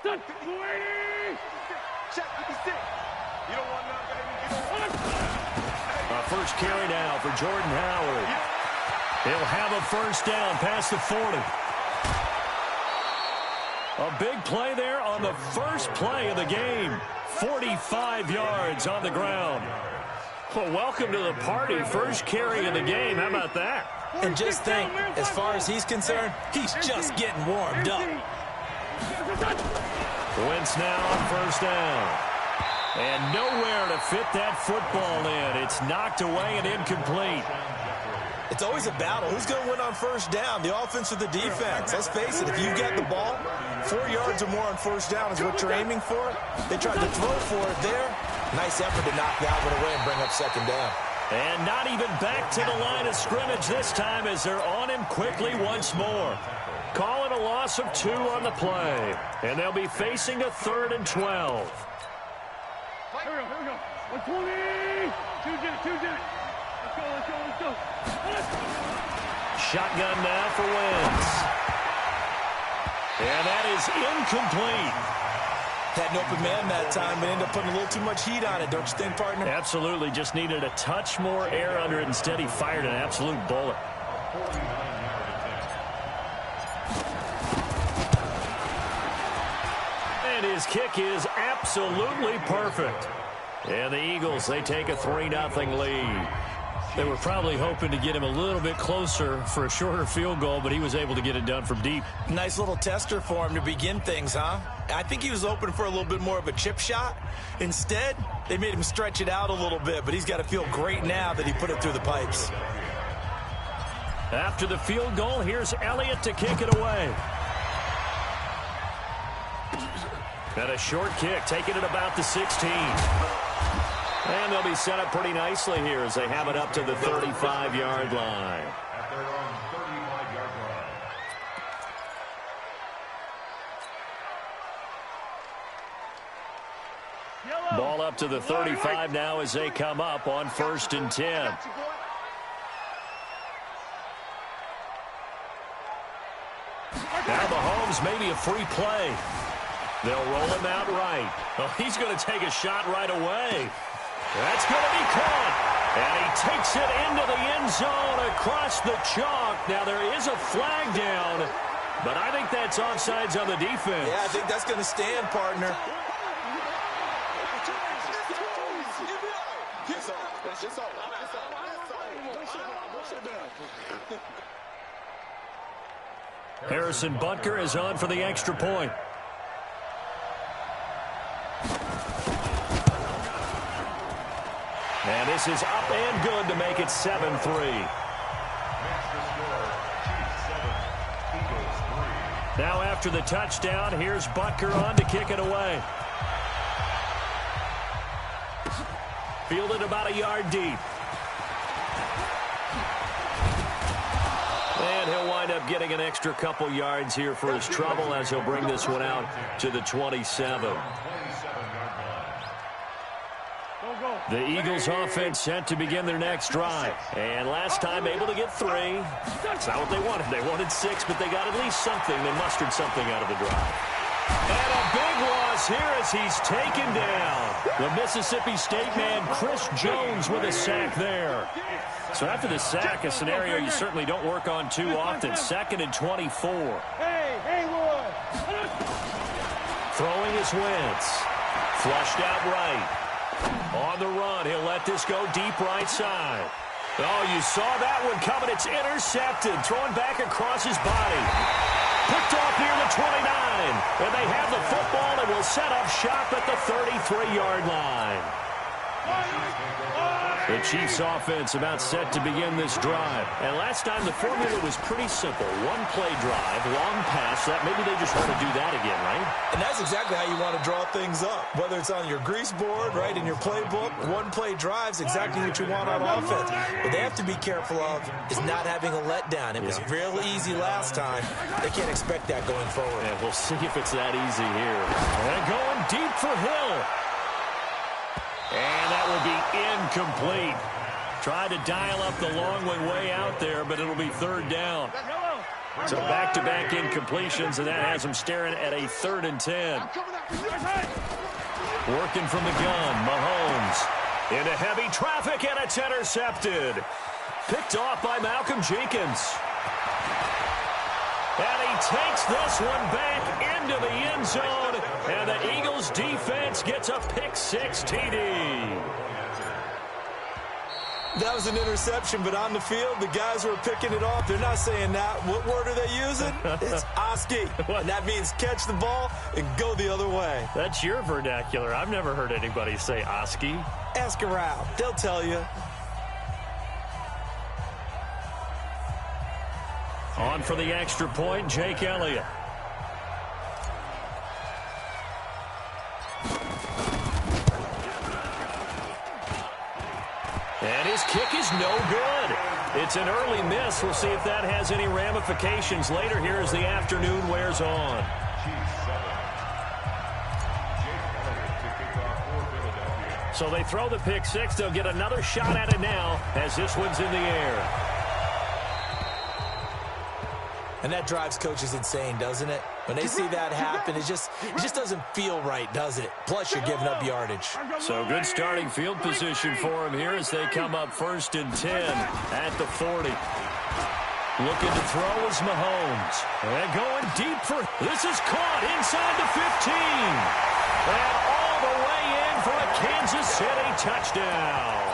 First carry now for Jordan Howard. He'll have a first down past the 40. A big play there on the first play of the game. 45 yards on the ground. Well, welcome to the party. First carry of the game. How about that? And just think, as far as he's concerned, he's just getting warmed up. Wentz now on first down. And nowhere to fit that football in. It's knocked away and incomplete. It's always a battle. Who's going to win on first down, the offense or the defense? Let's face it, if you've got the ball, 4 yards or more on first down is what you're aiming for. They tried to throw for it there. Nice effort to knock that one away and bring up second down. And not even back to the line of scrimmage this time as they're on him quickly once more. Call it a loss of 2 on the play. And they'll be facing a 3rd and 12. Here we go. 120. Two jet. Let's go. Shotgun now for Wentz. And that is incomplete. Had an open man that time, but ended up putting a little too much heat on it, don't you think, partner? Absolutely. Just needed a touch more air under it. Instead, he fired an absolute bullet. And his kick is absolutely perfect. And the Eagles, they take a 3-0 lead. They were probably hoping to get him a little bit closer for a shorter field goal, but he was able to get it done from deep. Nice little tester for him to begin things, huh? I think he was hoping for a little bit more of a chip shot. Instead, they made him stretch it out a little bit, but he's got to feel great now that he put it through the pipes. After the field goal, here's Elliott to kick it away. And a short kick, taking it about the 16. And they'll be set up pretty nicely here as they have it up to the 35-yard line. At their own 35-yard line. Ball up to the 35 now as they come up on 1st and 10. Now Mahomes, maybe a free play. They'll roll him out right. Oh, he's going to take a shot right away. That's going to be caught. And he takes it into the end zone across the chalk. Now, there is a flag down, but I think that's offsides on the defense. Yeah, I think that's going to stand, partner. Harrison Butker is on for the extra point. And this is up and good to make it 7-3. Now after the touchdown, here's Butker on to kick it away. Fielded about a yard deep. And he'll wind up getting an extra couple yards here for his trouble as he'll bring this one out to the 27. The Eagles offense set to begin their next drive. And last time able to get 3. That's not what they wanted. They wanted 6, but they got at least something. They mustered something out of the drive. And a big loss here as he's taken down. The Mississippi State man, Chris Jones, with a sack there. So after the sack, a scenario you certainly don't work on too often. 2nd and 24. Throwing his Wentz. Flushed out right. On the run, he'll let this go deep right side. Oh, you saw that one coming. It's intercepted. Thrown back across his body. Picked off near the 29. And they have the football and will set up shop at the 33-yard line. The Chiefs offense about set to begin this drive. And last time the formula was pretty simple. One-play drive, long pass. That maybe they just want to do that again, right? And that's exactly how you want to draw things up. Whether it's on your grease board, right, in your playbook, one-play drive's exactly what you want on offense. What they have to be careful of is not having a letdown. It was real easy last time. They can't expect that going forward. Yeah, we'll see if it's that easy here. And going deep for Hill. And that will be incomplete. Tried to dial up the long one way out there, but it'll be 3rd down. So back-to-back incompletions, and that has him staring at a 3rd and 10. Working from the gun, Mahomes into heavy traffic, and it's intercepted. Picked off by Malcolm Jenkins. And he takes this one back into the end zone, and the Eagles defense gets a pick-6 TD. That was an interception, but on the field, the guys who are picking it off, they're not saying that. What word are they using? It's Oski. And that means catch the ball and go the other way. That's your vernacular. I've never heard anybody say Oski. Ask around. They'll tell you. On for the extra point, Jake Elliott. And his kick is no good. It's an early miss. We'll see if that has any ramifications later here as the afternoon wears on. So they throw the pick 6. They'll get another shot at it now as this one's in the air. And that drives coaches insane, doesn't it? When they see that happen, it just doesn't feel right, does it? Plus, you're giving up yardage. So good starting field position for him here as they come up 1st and 10 at the 40. Looking to throw is Mahomes. And going deep for... This is caught inside the 15. And all the way in for a Kansas City touchdown.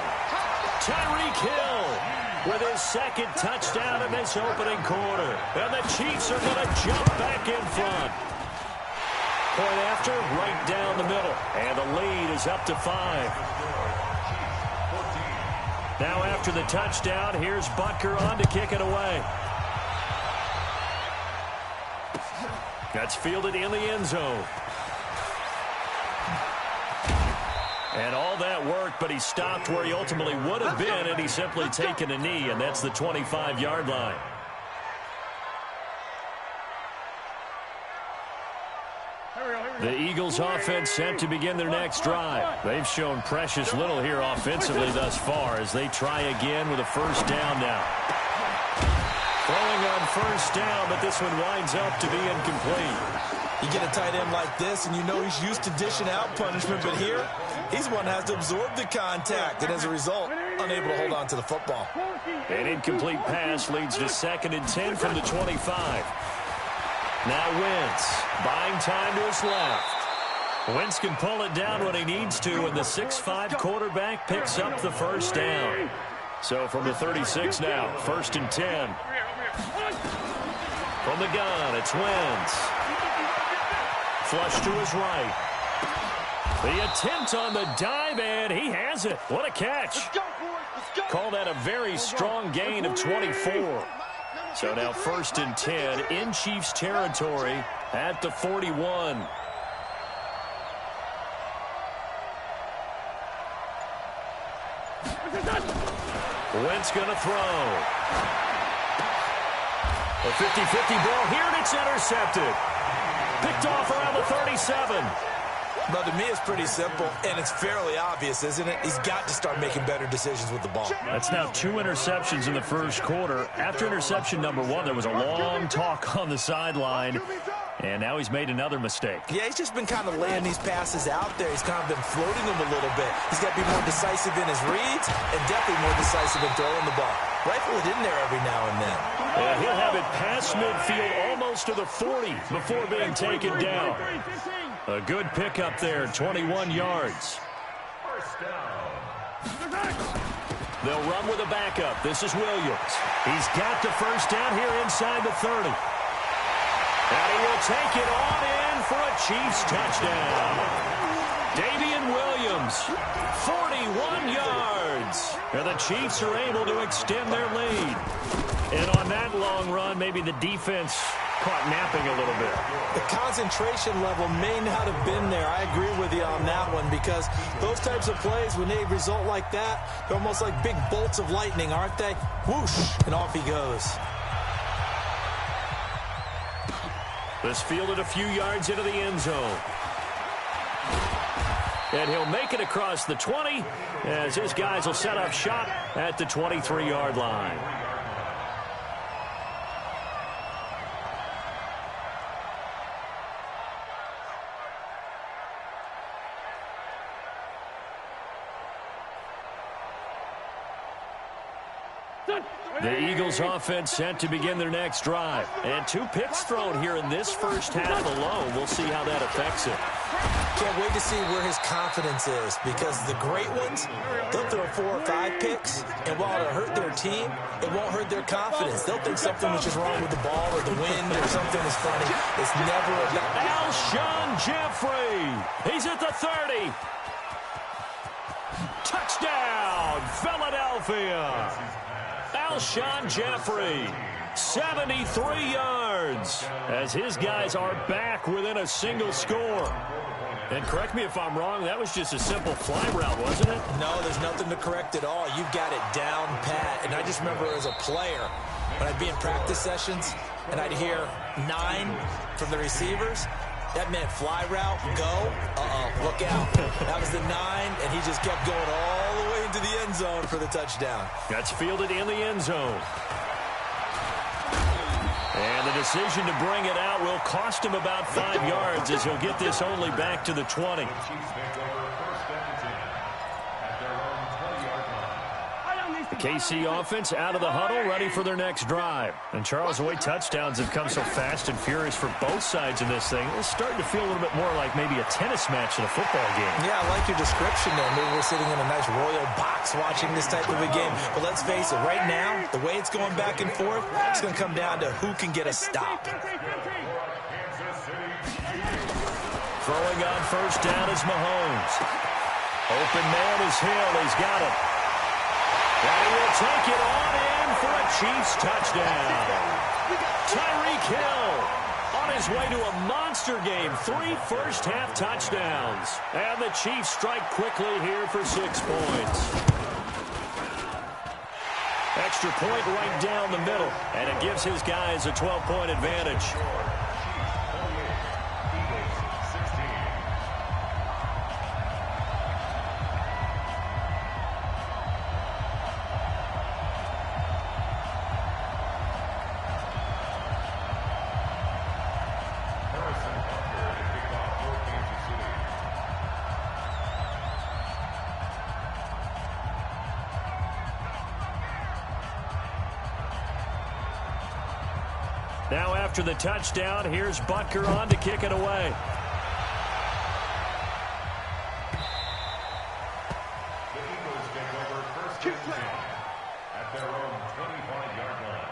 Tyreek Hill with his 2nd touchdown in this opening quarter. And the Chiefs are going to jump back in front. Point after, right down the middle. And the lead is up to 5. Now after the touchdown, here's Butker on to kick it away. That's fielded in the end zone. And all that worked, but he stopped where he ultimately would have been, and he's simply taken a knee, and that's the 25-yard line. The Eagles offense set to begin their next drive. They've shown precious little here offensively thus far as they try again with a 1st down now. Throwing on 1st down, but this one winds up to be incomplete. You get a tight end like this, and you know he's used to dishing out punishment, but here, he's one that has to absorb the contact, and as a result, unable to hold on to the football. An incomplete pass leads to 2nd and 10 from the 25. Now Wentz, buying time to his left. Wentz can pull it down when he needs to, and the 6'5" quarterback picks up the 1st down. So from the 36 now, 1st and 10. From the gun, it's Wentz. Flush to his right. The attempt on the dive, and he has it. What a catch. Call that a very strong gain of 24. So now 1st and 10 in Chiefs territory at the 41. Wentz going to throw. A 50-50 ball here, and it's intercepted. Picked off around the 37. But to me, it's pretty simple, and it's fairly obvious, isn't it? He's got to start making better decisions with the ball. That's now 2 interceptions in the 1st quarter. After interception number 1, there was a long talk on the sideline, and now he's made another mistake. Yeah, he's just been kind of laying these passes out there. He's kind of been floating them a little bit. He's got to be more decisive in his reads and definitely more decisive in throwing the ball. Rifle it in there every now and then. Yeah, he'll have it past midfield almost to the 40 before being taken down. A good pickup there, 21 yards. They'll run with a backup. This is Williams. He's got the 1st down here inside the 30. And he will take it on in for a Chiefs touchdown. Damian Williams, 41 yards. And the Chiefs are able to extend their lead. And on that long run, maybe the defense caught napping a little bit. The concentration level may not have been there. I agree with you on that one because those types of plays, when they result like that, they're almost like big bolts of lightning, aren't they? Whoosh, and off he goes. This fielded a few yards into the end zone. And he'll make it across the 20 as his guys will set up shop at the 23-yard line. The Eagles offense set to begin their next drive. And 2 picks thrown here in this first half alone. We'll see how that affects it. Can't wait to see where his confidence is, because the great ones, they'll throw 4 or 5 picks, and while it'll hurt their team, it won't hurt their confidence. They'll think something was just wrong with the ball or the wind or something was funny. It's never about... Alshon Jeffrey. He's at the 30. Touchdown, Philadelphia. Alshon Jeffrey, 73 yards, as his guys are back within a single score. And correct me if I'm wrong, that was just a simple fly route, wasn't it? No, there's nothing to correct at all. You've got it down pat. And I just remember as a player, when I'd be in practice sessions, and I'd hear 9 from the receivers, that meant fly route, go, look out. That was the 9, and he just kept going all the way into the end zone for the touchdown. That's fielded in the end zone. And the decision to bring it out will cost him about 5 yards, as he'll get this only back to the 20. The KC offense out of the huddle, ready for their next drive. And Charles, the way touchdowns have come so fast and furious for both sides in this thing, it's starting to feel a little bit more like maybe a tennis match than a football game. Yeah, I like your description there. Maybe we're sitting in a nice royal box watching this type of a game. But let's face it, right now, the way it's going back and forth, it's going to come down to who can get a stop. Throwing on first down is Mahomes. Open man is Hill. He's got it. And he will take it on in for a Chiefs touchdown. Tyreek Hill on his way to a monster game. 3 first-half touchdowns. And the Chiefs strike quickly here for 6 points. Extra point right down the middle. And it gives his guys a 12-point advantage. Now after the touchdown, here's Butker on to kick it away. The Eagles take over first and 10 at their own 25-yard line.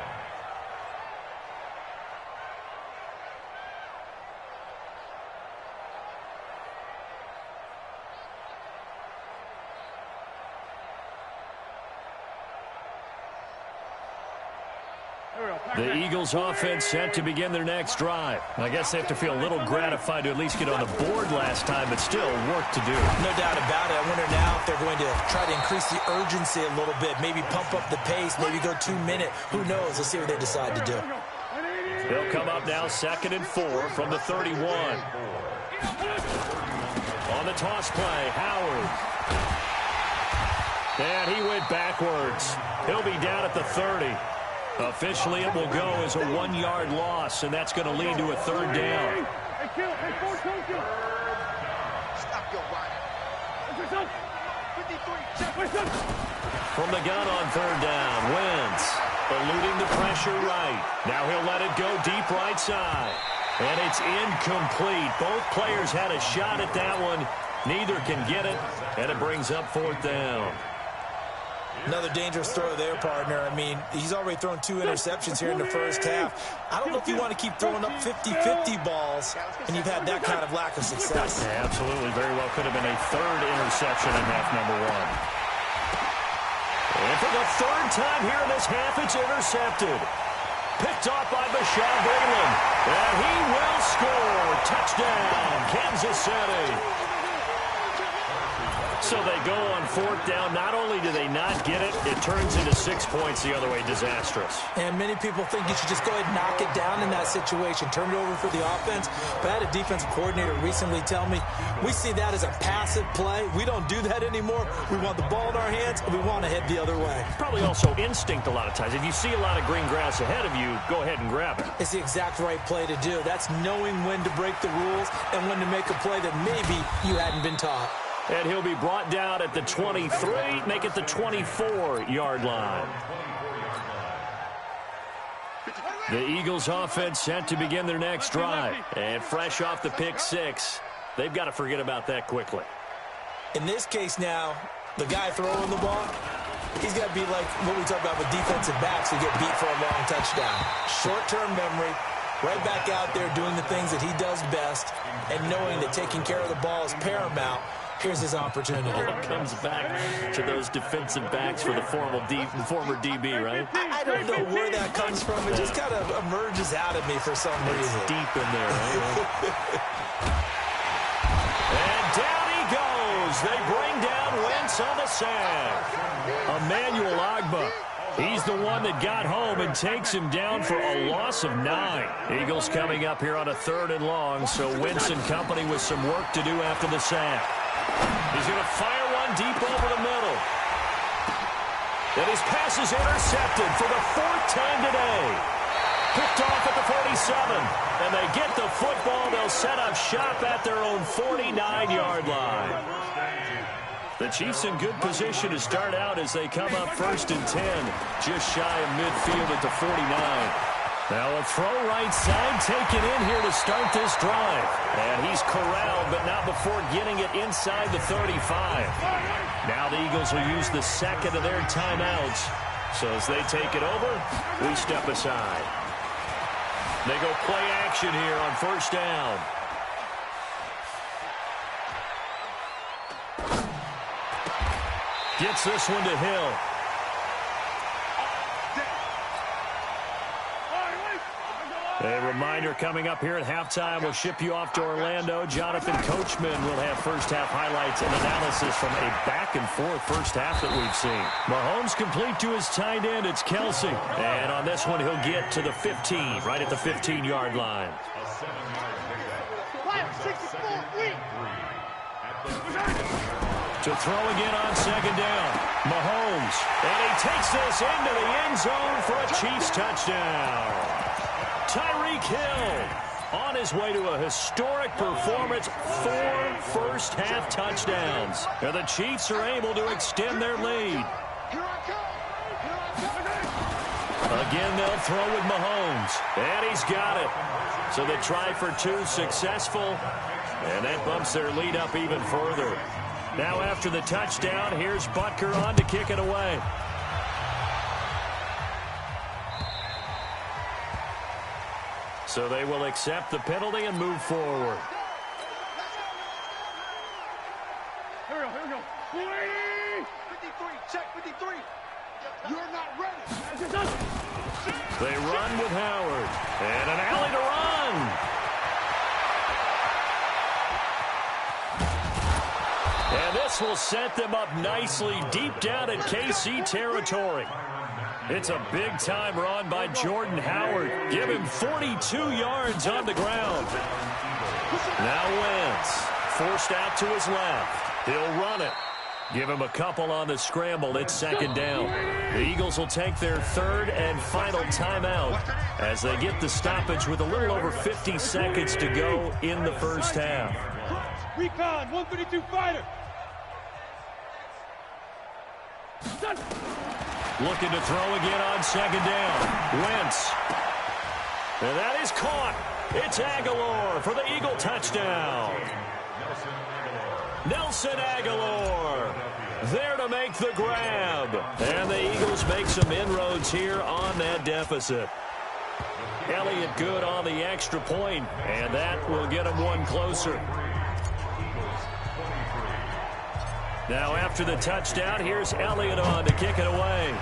The Eagles offense set to begin their next drive. I guess they have to feel a little gratified to at least get on the board last time, but still work to do. No doubt about it. I wonder now if they're going to try to increase the urgency a little bit, maybe pump up the pace, maybe go 2-minute. Who knows? Let's see what they decide to do. They'll come up now 2nd and 4 from the 31. On the toss play, Howard. And he went backwards. He'll be down at the 30. Officially, it will go as a 1-yard loss, and that's going to lead to a 3rd down. From the gun on 3rd down, Wentz eluding the pressure right. Now he'll let it go deep right side. And it's incomplete. Both players had a shot at that one. Neither can get it, and it brings up 4th down. Another dangerous throw there, partner. I mean, he's already thrown 2 interceptions here in the first half. I don't know if you want to keep throwing up 50-50 balls, and you've had that kind of lack of success. Yeah, absolutely. Very well could have been a 3rd interception in half number 1. And for the 3rd time here in this half, it's intercepted. Picked off by Bashad Breeland. And he will score. Touchdown, Kansas City. So they go on 4th down. Not only do they not get it, it turns into 6 points the other way. Disastrous. And many people think you should just go ahead and knock it down in that situation. Turn it over for the offense. But I had a defensive coordinator recently tell me, we see that as a passive play. We don't do that anymore. We want the ball in our hands, and we want to head the other way. Probably also instinct a lot of times. If you see a lot of green grass ahead of you, go ahead and grab it. It's the exact right play to do. That's knowing when to break the rules and when to make a play that maybe you hadn't been taught. And he'll be brought down at the 23, make it the 24-yard line. The Eagles offense set to begin their next drive. And fresh off the pick six, they've got to forget about that quickly. In this case now, the guy throwing the ball, he's got to be like what we talk about with defensive backs who get beat for a long touchdown. Short-term memory, right back out there doing the things that he does best, and knowing that taking care of the ball is paramount. Here's his opportunity. Comes back to those defensive backs for the former DB, right? I don't know where that comes from. It just kind of emerges out of me for some reason. It's deep in there, right? And down he goes. They bring down Wentz on the sack. Emmanuel Ogbah. He's the one that got home and takes him down for a loss of 9. Eagles coming up here on a 3rd and long, so Wentz and company with some work to do after the sack. He's going to fire one deep over the middle. And his pass is intercepted for the 4th time today. Picked off at the 47. And they get the football. They'll set up shop at their own 49-yard line. The Chiefs in good position to start out as they come up 1st and 10. Just shy of midfield at the 49. Now a throw right side taken in here to start this drive. And he's corralled, but not before getting it inside the 35. Now the Eagles will use the second of their timeouts. So as they take it over, we step aside. They go play action here on 1st down. Gets this one to Hill. A reminder coming up here at halftime, we'll ship you off to Orlando. Jonathan Coachman will have first-half highlights and analysis from a back-and-forth first half that we've seen. Mahomes complete to his tight end. It's Kelsey. And on this one, he'll get to the 15, right at the 15-yard line. To throw again on 2nd down. Mahomes. And he takes this into the end zone for a Chiefs touchdown. Tyreek Hill on his way to a historic performance, 4 first-half touchdowns. And the Chiefs are able to extend their lead. Again, they'll throw with Mahomes. And he's got it. So the try for 2 successful. And that bumps their lead up even further. Now after the touchdown, here's Butker on to kick it away. So they will accept the penalty and move forward. Here we go. 53, check 53. You're not ready. They run with Howard. And an alley to run. And this will set them up nicely deep down in KC territory. It's a big-time run by Jordan Howard. Give him 42 yards on the ground. Now Wentz, forced out to his left. He'll run it. Give him a couple on the scramble. It's 2nd down. The Eagles will take their 3rd and final timeout as they get the stoppage with a little over 50 seconds to go in the first half. Recon, 132 fighter. Looking to throw again on 2nd down. Wentz. And that is caught. It's Aguilar for the Eagle touchdown. Nelson Aguilar there to make the grab. And the Eagles make some inroads here on that deficit. Elliott good on the extra point, and that will get him one closer. Now after the touchdown, here's Elliott on to kick it away.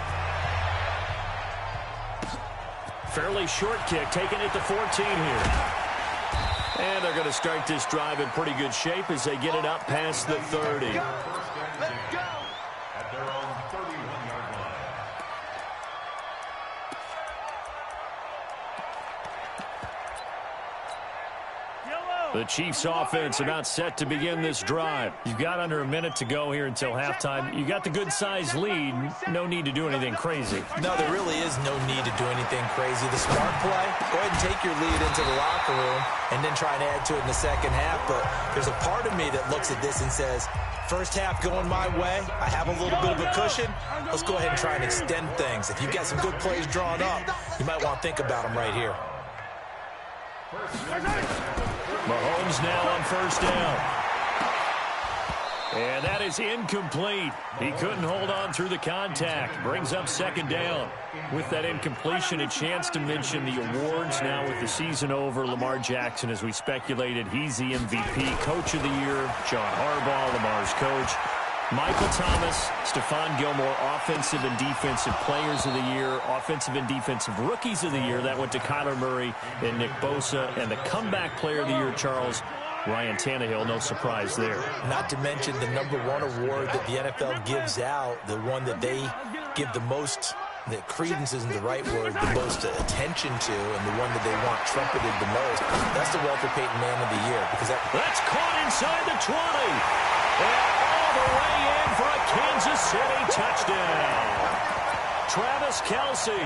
Fairly short kick, taken at the 14 here. And they're going to start this drive in pretty good shape as they get it up past the 30. Let's go. At their own 31-yard line. The Chiefs offense about set to begin this drive. You've got under a minute to go here until halftime. You got the good-sized lead. No need to do anything crazy. No, there really is no need to do anything crazy. The smart play, go ahead and take your lead into the locker room and then try and add to it in the second half. But there's a part of me that looks at this and says, first half going my way, I have a little bit of a cushion. Let's go ahead and try and extend things. If you've got some good plays drawn up, you might want to think about them right here. Mahomes now on first down. And that is incomplete. He couldn't hold on through the contact. Brings up second down. With that incompletion, a chance to mention the awards. Now with the season over, Lamar Jackson, as we speculated, he's the MVP, Coach of the Year. John Harbaugh, Lamar's coach. Michael Thomas, Stephon Gilmore, Offensive and Defensive Players of the Year, Offensive and Defensive Rookies of the Year. That went to Kyler Murray and Nick Bosa. And the Comeback Player of the Year, Charles, Ryan Tannehill. No surprise there. Not to mention the #1 award that the NFL gives out, the one that they give the most, that credence isn't the right word, the most attention to, and the one that they want trumpeted the most. That's the Walter Payton Man of the Year. Because that's caught inside the 20. And all the way in for a Kansas City touchdown. Travis Kelce,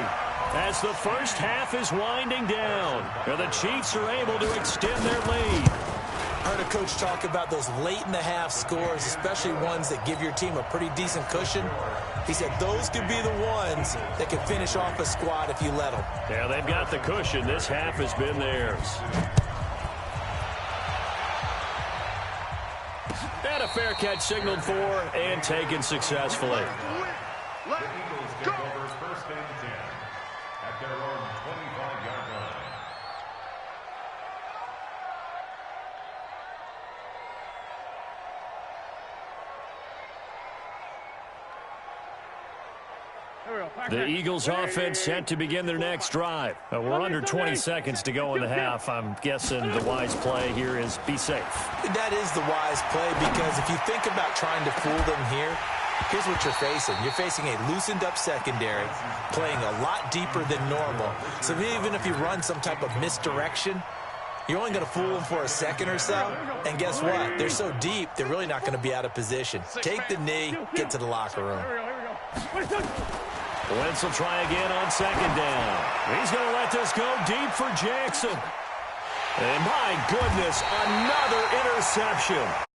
as the first half is winding down, and the Chiefs are able to extend their lead. I heard a coach talk about those late-in-the-half scores, especially ones that give your team a pretty decent cushion. He said those could be the ones that can finish off a squad if you let them. Yeah, they've got the cushion. This half has been theirs. And a fair catch signaled for and taken successfully. The Eagles take over first and 10 at their own 25-yard line. The Eagles offense set to begin their next drive. We're under 20 seconds to go in the half. I'm guessing the wise play here is be safe. That is the wise play, because if you think about trying to fool them here, here's what you're facing. You're facing a loosened up secondary, playing a lot deeper than normal. So even if you run some type of misdirection, you're only going to fool them for a second or so. And guess what? They're so deep, they're really not going to be out of position. Take the knee, get to the locker room. Wentz will try again on second down. He's going to let this go deep for Jackson. And my goodness, another interception.